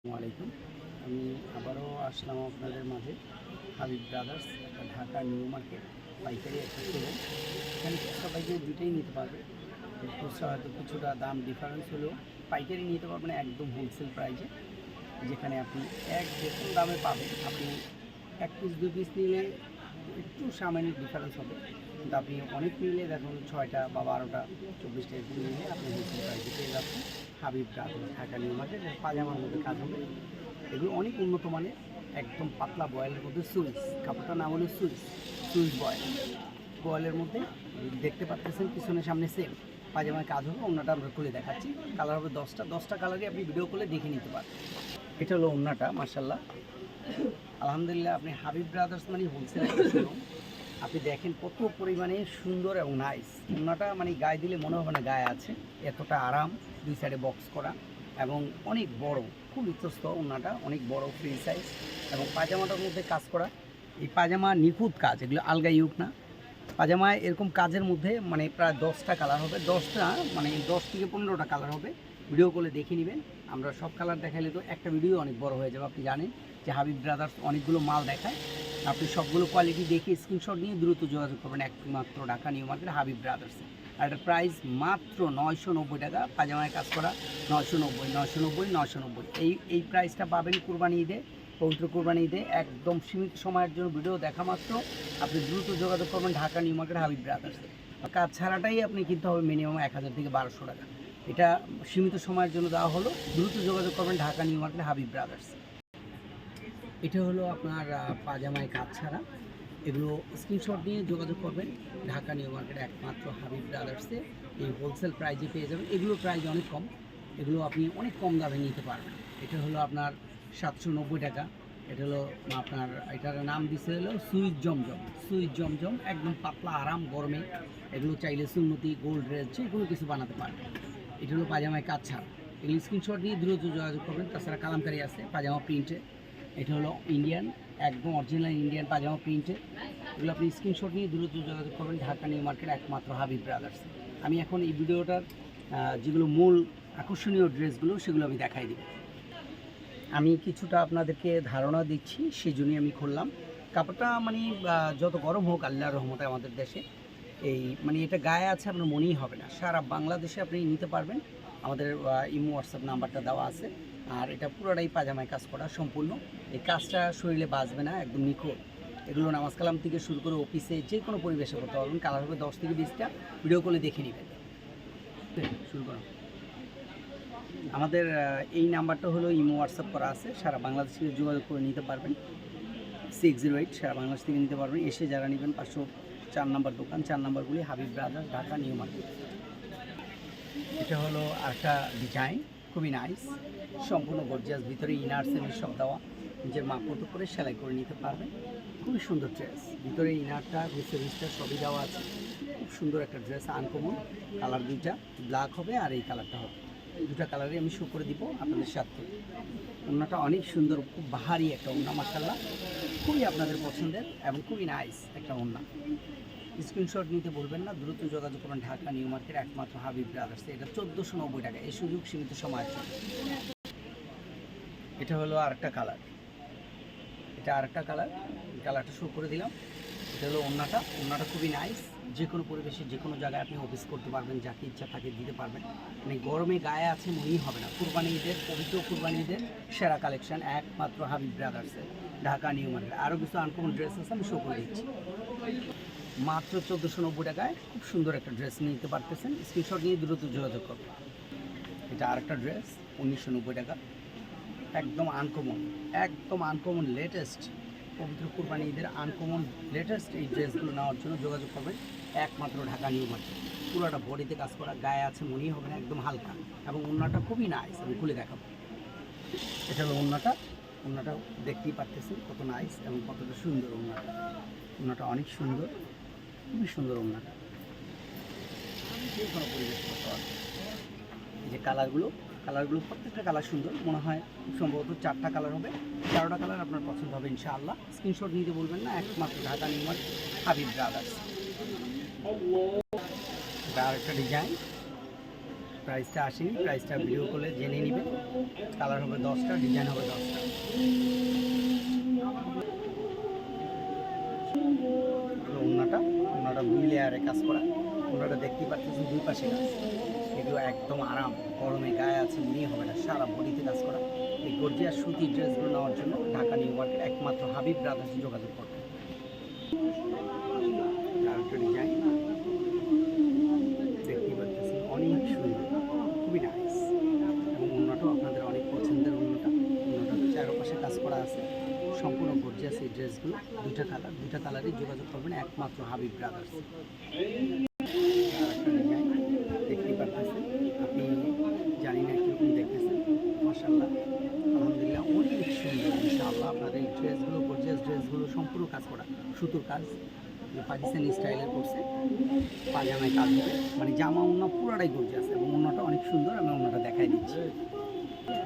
আসসালামাইকুম। আমি আবারও আসলাম আপনাদের মাঝে। Habib brothers, Dhaka new market, পাইকারি একটা শোরুম। এখানে খুচরা পাইকারি দুটোই নিতে পারবে। খুচরা হয়তো কিছুটা দাম ডিফারেন্স হলেও পাইকারি নিতে পারবেন একদম হোলসেল প্রাইসে, যেখানে আপনি যেরকম দামে পাবেন। আপনি এক পিস দুই পিস নিলে একটু সামান্য ডিফারেন্স হবে, কিন্তু আপনি অনেক নিলে দেখুন 6টা বা 12টা 24টা এরকম নিলে আপনি হোলসেল প্রাইসে পেয়ে যাচ্ছেন। Habib brothers, Dhaka new market. পাজামার মধ্যে কাজ হবে, এগুলো অনেক উন্নত মানের, একদম পাতলা বয়েলের মধ্যে সুইচ, কাপড়টার নাম হলো সুইচ বয়েলের মধ্যে দেখতে পাচ্ছেন পিছনে সামনে সেম পাজামায় কাজ হবে। অন্যটা আমরা খুলে দেখাচ্ছি। কালার হবে 10টা কালারই আপনি ভিডিও করলে দেখে নিতে পারেন। এটা হলো অন্যটা, মার্শাল্লাহ আলহামদুলিল্লাহ। আপনি হাবিব ব্রাদার্স মানে হোলসেল একটা শোরুম। আপনি দেখেন কত পরিমাণে সুন্দর এবং নাইস। ওনাটা মানে গায়ে দিলে মনে হবে না গায়ে আছে, এতটা আরাম। দুই সাইডে বক্স করা এবং অনেক বড়, খুব ইতস্ত। ওনাটা অনেক বড়, ফ্রি সাইজ এবং পাজামাটার মধ্যে কাজ করা। এই পাজামা নিখুঁত কাজ, এগুলো আলগা ইউক না। পাজামায় এরকম কাজের মধ্যে মানে প্রায় 10টা কালার হবে, 10টা মানে 10 থেকে 15টা কালার হবে। ভিডিও করলে দেখে নেবেন। আমরা সব কালার দেখাইলে তো একটা ভিডিও অনেক বড় হয়ে যাবে। আপনি জানেন যে হাবিব ব্রাদার্স অনেকগুলো মাল দেখায়। আপনি সবগুলো কোয়ালিটি দেখে স্ক্রিনশট নিয়ে দ্রুত যোগাযোগ করবেন একমাত্র ঢাকা নিউ মার্কেট হাবিব ব্রাদার্সে। আর এটার প্রাইস মাত্র 990 টাকা। পাজামায় কাজ করা 990। এই প্রাইসটা পাবেন কুরবানি ঈদে, পবিত্র কুরবানি ঈদে। একদম সীমিত সময়ের জন্য ভিডিও দেখা মাত্র আপনি দ্রুত যোগাযোগ করবেন ঢাকা নিউ মার্কেট হাবিব ব্রাদার্সে। কাজ ছাড়াটাই আপনি কিনতে হবে মিনিমাম 1000 থেকে 1200 টাকা। এটা সীমিত সময়ের জন্য দেওয়া হলো। দ্রুত যোগাযোগ করবেন Dhaka new market Habib brothers. এটা হলো আপনার পাজামায় কাজ ছাড়া। এগুলো স্ক্রিনশট নিয়ে যোগাযোগ করবেন ঢাকা নিউ মার্কেট একমাত্র হাবিব ব্রাদার্সে। এই হোলসেল প্রাইজে পেয়ে যাবেন। এগুলো প্রাইস অনেক কম, এগুলো আপনি অনেক কম দামে নিতে পারবেন। এটা হলো আপনার 790 টাকা। এটা হলো আপনার, এটার নাম দিচ্ছে হলো সুইচ জমজম। একদম পাতলা আরাম গরমে। এগুলো চাইলে সুন্নতি, গোল্ড ড্রেস যে কোনো কিছু বানাতে পারবেন। এটা হলো পাজামায় কাজ ছাড়া। এগুলো স্ক্রিনশট নিয়ে দ্রুত যোগাযোগ করবেন। তাছাড়া কালামকারি আছে পাজামা প্রিন্টে। এটা হলো ইন্ডিয়ান, একদম অরিজিনাল ইন্ডিয়ান পাজামা প্রিন্টে। এগুলো আপনি স্ক্রিনশট নিয়ে দ্রুত যোগাযোগ করবেন ঢাকা নিউ মার্কেট একমাত্র হাবিব ব্রাদার্স। আমি এখন এই ভিডিওটার যেগুলো মূল আকর্ষণীয় ড্রেসগুলো সেগুলো আমি দেখাই দিব। আমি কিছুটা আপনাদেরকে ধারণা দিচ্ছি, সেই জন্যই আমি খুললাম কাপড়টা। মানে যত গরম হোক, আল্লাহর রহমতে আমাদের দেশে এই মানে এটা গায়ে আছে আপনার মনেই হবে না। সারা বাংলাদেশে আপনি নিতে পারবেন। আমাদের ইমো হোয়াটসঅ্যাপ নাম্বারটা দেওয়া আছে। আর এটা পুরোটাই পাজামায় কাজ করা সম্পূর্ণ। এই কাজটা শরীরে বাজবে না, একদম নিখুঁত। এগুলো নামাজ কালাম থেকে শুরু করে অফিসে যে কোনো পরিবেশে করতে পারবেন। কালার হবে 10 থেকে 20টা। ভিডিও করলে দেখে নেবেন। শুরু করুন। আমাদের এই নাম্বারটা হলো ইমো হোয়াটসঅ্যাপ করা আছে। সারা বাংলাদেশ থেকে যোগাযোগ করে নিতে পারবেন। 608 সারা বাংলাদেশ থেকে নিতে পারবেন। এসে যারা নেবেন 504 নম্বর দোকান, 4 নম্বরগুলি Habib brothers, Dhaka new market. এটা হলো আরেকটা ডিজাইন, খুবই নাইস, সম্পূর্ণ গর্জিয়াস। ভিতরে ইনার সেমি সব দেওয়া, নিজের মাপ মতো করে সেলাই করে নিতে পারবেন। খুবই সুন্দর ড্রেস। ভিতরে ইনারটা, ভিতরিসটা সবই দেওয়া আছে। খুব সুন্দর একটা ড্রেস, আনকমন। কালার দুইটা, ব্ল্যাক হবে আর এই কালারটা হবে। দুটা কালারই আমি শো করে দিব আপনাদের সাথে। ওড়নাটা অনেক সুন্দর, খুব বাহারি একটা ওড়না, মাশাআল্লাহ। খুবই আপনাদের পছন্দের এবং খুবই নাইস একটা ওড়না। স্ক্রিনশট নিতে বলবেন না, দ্রুত যোগাযোগ করবেন ঢাকা নিউ মার্কেট একমাত্র হাবিব ব্রাদার্স। এটা 1490 টাকা। এই সুযোগ সীমিত সময়ের জন্য। এটা হলো আরেকটা কালার, কালারটা শো করে দিলাম। এটা হলো ওড়নাটা খুবই নাইস। যে কোনো পরিবেশে, যে কোনো জায়গায় আপনি অফিস করতে পারবেন, যাকে ইচ্ছা তাকে দিতে পারবেন। মানে গরমে গায়ে আছে মনেই হবে না। কুরবানি ঈদের, পবিত্র কুরবানি ঈদের সেরা কালেকশন একমাত্র হাবিব ব্রাদার্সের, ঢাকা নিউ মার্কেট। আরও কিছু আনকমন ড্রেস আছে, আমি শো করে দিচ্ছি। মাত্র 1490 টাকায় খুব সুন্দর একটা ড্রেস নিতে পারতেছেন। স্ক্রিনশট নিয়ে দ্রুত যোগাযোগ করবেন। এটা আরেকটা ড্রেস 1990 টাকা। একদম আনকমন লেটেস্ট, পবিত্র কুরবানি ঈদের আনকমন লেটেস্ট এই ড্রেসগুলো নেওয়ার জন্য যোগাযোগ করবেন একমাত্র ঢাকা নিউ মার্কেট। পুরোটা বডিতে কাজ করা, গায়ে আছে মনেই হবে না, একদম হালকা। এবং ওড়নাটা খুবই নাইস, আমি খুলে দেখাবো। এটা হলো ওড়নাটা দেখতেই পারতেছেন কত নাইস এবং কতটা সুন্দর ওড়নাটা অনেক সুন্দর, খুবই সুন্দর ওড়নাটা। যে কোনো পরিবেশ করতে পারবেন। এই যে কালারগুলো প্রত্যেকটা কালার সুন্দর। মনে হয় খুব সম্ভবত 4টা কালার হবে। 13টা কালার আপনার পছন্দ হবে ইনশাআল্লাহ। স্ক্রিনশট নিতে বলবেন না, একমাত্র Dhaka new market Habib brothers. আরেকটা ডিজাইন, প্রাইসটা আসেনি, প্রাইসটা ভিডিও কলে জেনে নেবেন। কালার হবে 10টা, ডিজাইন হবে 10টা। ওনাটা 2 লেয়ারে কাজ করা। ওনাটা দেখতেই পাচ্ছেন 2 পাশে কাজ। এগুলো একদম আরাম, গরমে গায়ে আছে মনে হবে না, সারা বডিতে কাজ করা। এই গর্জিয়াস সুতির ড্রেসগুলো নেওয়ার জন্য ঢাকা নিউ মার্কেট একমাত্র হাবিব ব্রাদার্সে যোগাযোগ করবেন। আরেকটা ডিজাইন দেখতেই পাচ্ছেন, অনেক সুন্দর, খুবই নাইস। এবং অন্যটাও আপনাদের অনেক পছন্দের অন্যটা চারপাশে কাজ করা আছে, সম্পূর্ণ গর্জিয়াস এই ড্রেসগুলো। দুইটা কালারই যোগাযোগ করবেন একমাত্র হাবিব ব্রাদার্স। আরেকটা ডিজাইন দেখতেই পাচ্ছেন, আপনি জানি না কীরকম দেখতেছেন, মাশাআল্লাহ আলহামদুলিল্লাহ অনেক সুন্দর। ইনশাআল্লাহ আপনাদের এই ড্রেসগুলো, গর্জিয়াস ড্রেসগুলো সম্পূর্ণ কাজ করা, সুতোর কাজ, পাকিস্তানি স্টাইলের করছে। পাজামায় কাজ হবে, মানে জামা ওড়না পুরোটাই গর্জিয়াস এবং ওড়নাটা অনেক সুন্দর। আমি ওড়নাটা দেখাই দিচ্ছি,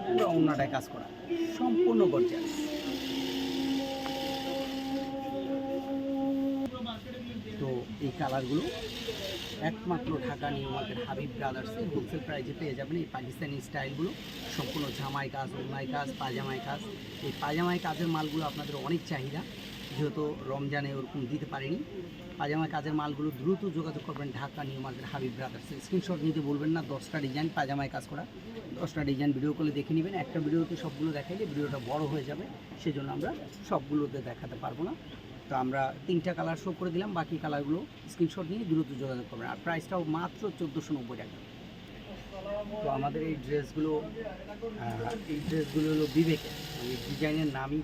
পুরো ওড়নাটায় কাজ করা, সম্পূর্ণ গর্জিয়াস। তো এই কালারগুলো একমাত্র ঢাকা নিউ মার্কেট হাবিব ব্রাদার্সে হোলসেল প্রাইজে পেয়ে যাবেন। এই পাকিস্তানি স্টাইলগুলো সম্পূর্ণ জামাই কাজ, ওড়নায় কাজ, পাজামায় কাজ। এই পাজামায় কাজের মালগুলো আপনাদের অনেক চাহিদা, যেহেতু রমজানে ওরকম দিতে পারিনি। পাজামা কাজের মালগুলো দ্রুত যোগাযোগ করবেন ঢাকা নিউ মার্কেট হাবিব ব্রাদার্সে। স্ক্রিনশট নিতে বলবেন না, 10টা ডিজাইন পাজামায় কাজ করা, 10টা ডিজাইন ভিডিও করে দেখে নেবেন। একটা ভিডিওতে সবগুলো দেখাইলে ভিডিওটা বড় হয়ে যাবে, সেজন্য আমরা সবগুলোতে দেখাতে পারবো না। তো আমরা 3টা কালার শো করে দিলাম, বাকি কালারগুলো স্ক্রিনশট নিয়ে দ্রুত যোগাযোগ করবেন। আর প্রাইসটাও মাত্র 1490 টাকা। তো আমাদের এই ড্রেসগুলো হলো বিবেকের, মানে ডিজাইনের নামই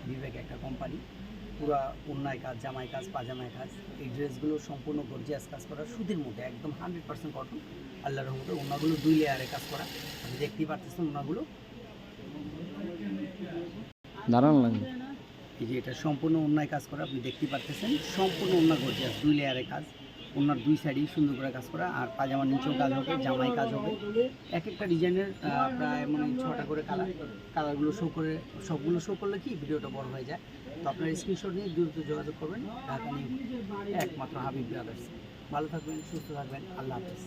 বিবেক একটা কোম্পানি। পুরা ওড়নায় কাজ, জামাই কাজ, পাজামায় কাজ। এই ড্রেসগুলো সম্পূর্ণ গর্জিয়াস কাজ করা, সুতির মধ্যে একদম 100% কটন। আল্লাহর রহমতে ওড়নাগুলো 2 লেয়ারে কাজ করা, আপনি দেখতেই পাচ্ছেন। ওড়নাগুলো দারুণ লাগবে। এই যে এটা সম্পূর্ণ ওড়নায় কাজ করা, আপনি দেখতেই পাচ্ছেন। সম্পূর্ণ ওড়না গর্জিয়াস, 2 লেয়ারে কাজ, ওড়নার 2 সাইডেই সুন্দর করে কাজ করা। আর পাজামার নিচেও কাজ হবে, জামাই কাজ হবে। এক একটা ডিজাইনের প্রায় মানে 6টা করে কালারগুলো শো করে, সবগুলো শো করলে কি ভিডিওটা বড় হয়ে যায়। তো আপনার স্ক্রিনশট নিয়ে দ্রুত যোগাযোগ করবেন ঢাকা নিউ একমাত্র হাবিব ব্রাদার্স। ভালো থাকবেন, সুস্থ থাকবেন, আল্লাহ হাফেজ।